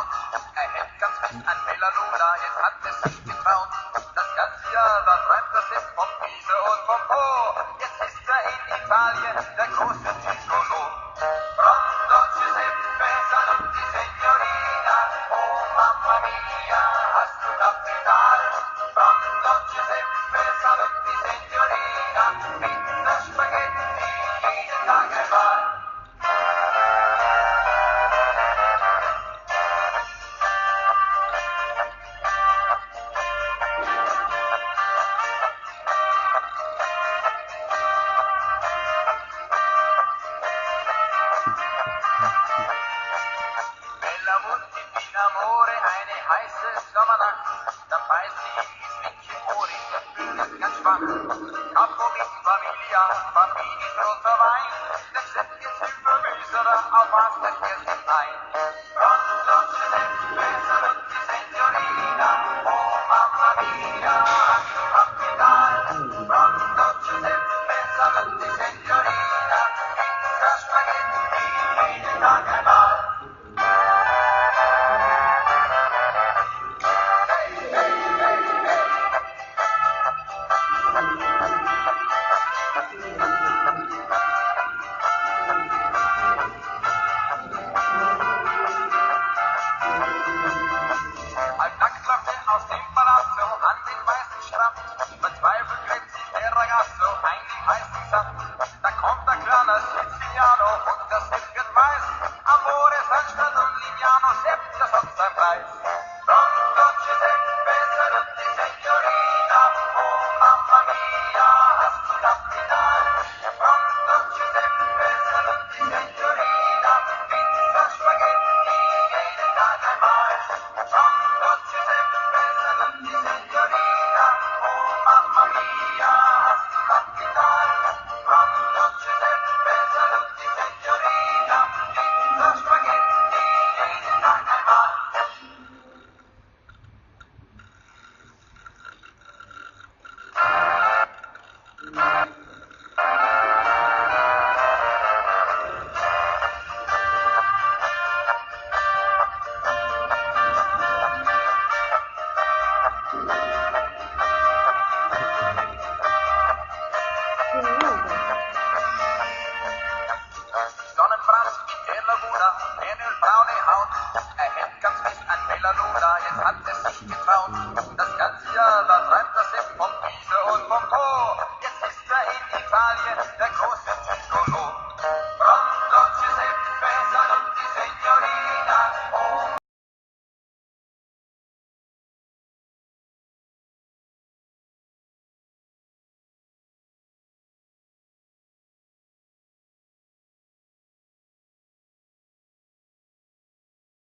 Haut. Er hält ganz fest an Melaluna, jetzt hat es sich getraut. Das ganze Jahr, da träumt er sich vom Wiese und vom Po. Jetzt ist er in Italien, der große Gigolo. Pronto Giuseppe, saluti Signorina. Oh Mamma mia, hast du Kapital? Pronto Giuseppe, saluti Signorina. Pizza, Spaghetti, jeden Tag einmal. Amore, eine heiße Sommernacht, dann beißt sie in die Slinkchen Ori, ist ganz schwach. Capo mit Familia, Bambinis roter Wein, das sind jetzt Übermüserer, auf was das erste ein. Pronto Giuseppe, saluti Signorina, oh Mamma mia, hast du Kapital? Pronto Giuseppe, saluti Signorina, Pizza, Spaghetti, jeden Tag einmal. Aus dem Palazzo an den weißen Strand, verzweifelt gräbt sich der Ragazzo ein den heißen Sand. Da kommt der kleine Siciliano und das Schiff wird weiß. Amore, Sandstadt und Lignano, Sepp, das hat sein Preis. Pronto Giuseppe, saluti Signorina, oh Mamma mia, hast du Kapital? Pronto Giuseppe, saluti Signorina, Pizza, Spaghetti, jeden Tag einmal. Pronto Giuseppe, saluti Signorina, oh Mamma mia, hast du Kapital? Pronto Giuseppe, saluti Signorina, Pizza, Spaghetti, jeden Tag einmal. Sonnenbrand in der Laguna, der braune Haut. Er hält ganz fest an Melaluna, jetzt hat es sich getraut.